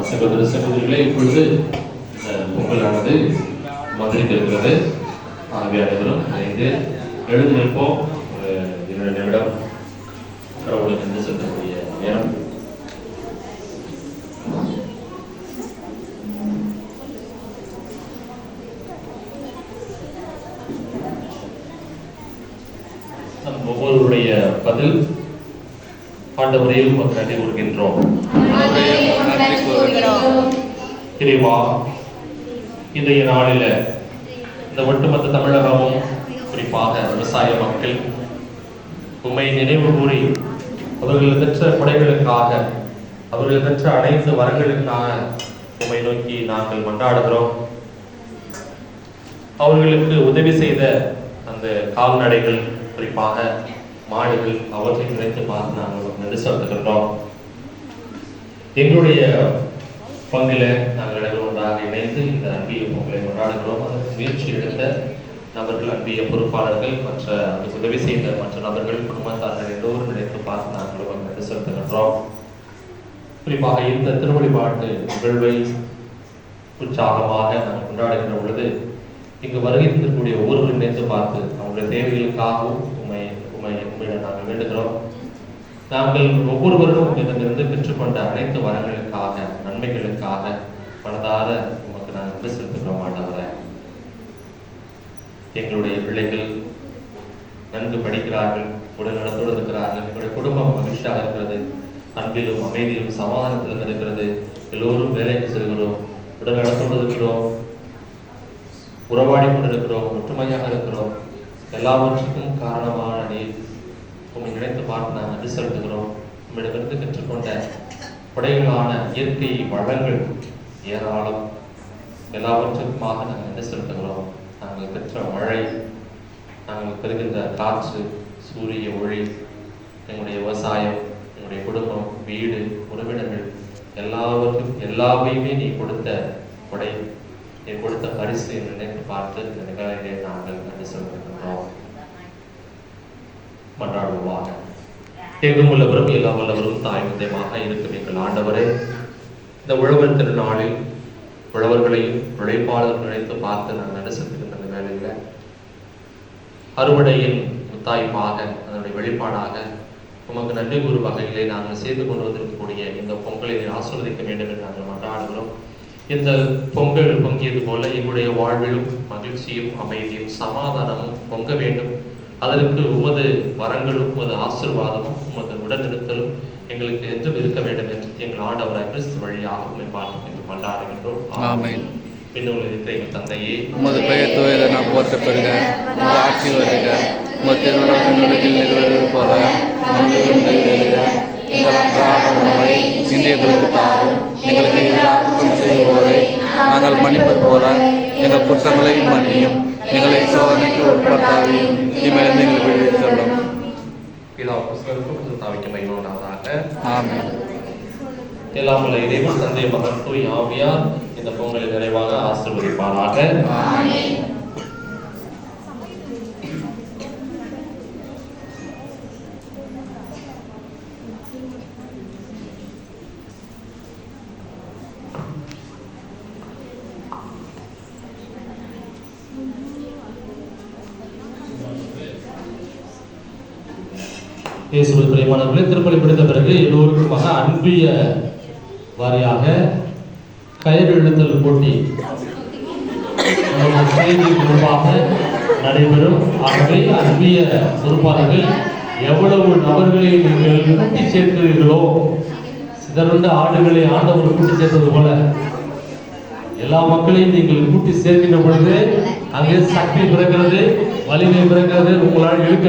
சகோதர சகோதரிகளே, இப்பொழுது பொங்கலானது மகிழ்ந்திருக்கிறது. ஆகவே அனைவரும் இணைந்து எழுந்து நிற்போம். ஒரு 2 நிமிடம் கடவுளுக்கு என்று செல்லக்கூடிய நேரம். நம் ஒவ்வொருடைய பதில், ஆண்டவரே உமக்கு நன்றி கூறுகின்றோம். இறைவா, இன்றைய நாளில் இந்த ஒட்டுமொத்த தமிழகமும், குறிப்பாக விவசாய மக்கள் உம்மை நினைவு கூறி அவர்கள் பெற்ற கொடைகளுக்காக, அவர்கள் பெற்ற அனைத்து வரங்களுக்காக உம்மை நோக்கி நாங்கள் கொண்டாடுகிறோம். அவர்களுக்கு உதவி செய்த அந்த கால்நடைகள், குறிப்பாக மாடுகள், அவற்றை நினைத்து பார்த்து நாங்கள் நன்றி செலுத்துகின்றோம். எங்களுடைய பங்கில் நாங்கள் ஒன்றாக இணைந்து இந்த அன்பிய பொங்கலை கொண்டாடுகிறோம். அதற்கு முயற்சி எடுத்த நபர்கள், அன்பிய பொறுப்பாளர்கள், மற்ற அதுக்கு உதவி செய்த மற்ற நபர்கள், குடும்பத்தார்கள் எல்லோரும் நினைத்து பார்த்து நாங்கள் நன்றி செலுத்துகின்றோம். குறிப்பாக இந்த திருவழிபாட்டு நிகழ்வை உற்சாகமாக நாங்கள் கொண்டாடுகின்ற பொழுது இங்கு வருகை தந்திருக்கக்கூடிய ஒவ்வொருவரும் நினைத்து பார்த்து அவங்களுடைய தேவைகளுக்காகவும் உண்மையிடம் நாங்கள் வேண்டுகிறோம். நாங்கள் ஒவ்வொருவரும் உங்களிடமிருந்து பெற்றுக்கொண்ட அனைத்து வரங்களுக்காக, நன்மைகளுக்காக மனதார உமக்கு நாங்கள் நன்றி செலுத்துகிறோம். ஆண்டவரே, எங்களுடைய பிள்ளைகள் நன்கு படிக்கிறார்கள், உடல் நலத்தோடு இருக்கிறார்கள், எங்களுடைய குடும்பம் மகிழ்ச்சியாக இருக்கிறது, அன்பிலும் அமைதியிலும் சமாதானத்திலும் இருக்கிறது. எல்லோரும் வேலைக்கு செல்கிறோம், உடல் நலத்தோடு இருக்கிறோம், உறவாடி கொண்டிருக்கிறோம், ஒற்றுமையாக இருக்கிறோம். எல்லாவற்றுக்கும் காரணமான நீர் உண்மை நினைத்து பார்த்து நாங்கள் நன்றி செலுத்துகிறோம். உம்மிடமிருந்து பெற்றுக்கொண்ட கொடைகளான இயற்கை வளங்கள் ஏராளம், எல்லாவற்றுக்குமாக நாங்கள் நன்றி செலுத்துகிறோம். நாங்கள் பெற்ற மழை, நாங்கள் பெறுகின்ற காற்று, சூரிய ஒளி, எங்களுடைய விவசாயம், எங்களுடைய குடும்பம், வீடு, உறவினர்கள், எல்லாவையுமே நீ கொடுத்த கொடை, நீ கொடுத்த பரிசு நினைத்து பார்த்து இந்த நிகழ்ச்சியை நாங்கள் நன்றி செலுத்துகின்றோம். மன்றாடுவோமாக. எங்கும் உள்ளவரும் எல்லாம் வல்லவரும் தாய் முத்தையமாக இருக்கும் எங்கள் ஆண்டவரே, இந்த உழவர் திருநாளில் உழவர்களையும் உழைப்பாளர்கள் நினைத்து பார்த்து நாங்கள் நன்றி செலுத்துகின்ற வேலையில் அறுவடையின் முத்தாய்ப்பாக, அதனுடைய வெளிப்பாடாக உமக்கு நன்றி கூறு வகையிலே நாங்கள் செய்து கொண்டு வந்திருக்கக்கூடிய இந்த பொங்கலை ஆசீர்வதிக்க வேண்டும் என்று நாங்கள் மன்றாடுகிறோம். இந்த பொங்கல் பொங்கியது போல எங்களுடைய வாழ்விலும் மகிழ்ச்சியும் அமைதியும் சமாதானமும் பொங்க வேண்டும். அதற்கு உமது வரங்களும் உமது ஆசீர்வாதமும் உமது உடனிருத்தலும் எங்களுக்கு என்றும் இருக்க வேண்டும் என்று எங்கள் ஆண்டவராய் கிறிஸ்து வழியாக உம்மை பார்த்து என்று கொண்டாடுகின்றோம். ஆமென். பின்னுள்ள இருக்கிற எங்கள் தந்தையே, உமது பெயர் தூயது என போற்றப்படுக, உமது ஆட்சி வருக, உமது திருவுளம் நிறைவேறுவது போல எங்கள் அன்றாட உணவை இன்று எங்களுக்கு தாரும். எங்களுக்கு எதிராக குற்றம் செய்வோரை நாங்கள் மன்னிப்பது போல எங்கள் குற்றங்களை மன்னியும். எங்களை சோதனைக்கு உட்படுத்தாதையும் தீமையிலிருந்து எங்களை விடுவித்தருளும். ஆமென். எல்லாம் உள்ள இறைவன் தந்தை, மகன், தூய் ஆவியார் இந்த பொங்கலை நிறைவாக ஆசீர்வதிப்பாராக. இயேசுவில் பிரியமானவர்களே, திருப்பலி பிடித்த பிறகு எல்லோருக்குமாக அன்பிய வாரியாக கயிறு இழுத்தல் போட்டி செய்தி குழுவாக நடைபெறும். ஆகவே அன்பிய பொறுப்பாளர்கள் எவ்வளவு நபர்களை நீங்கள் கூட்டி சேர்க்கிறீர்களோ, சிதறுண்ட ஆடுகளை ஆண்டவர் கூட்டி சேர்த்தது போல எல்லா மக்களையும் நீங்கள் கூட்டி சேர்க்கின்ற பொழுது அங்கே சக்தி பிறக்கிறது, வலிமை பிறக்கிறது. உங்களால் இழுக்க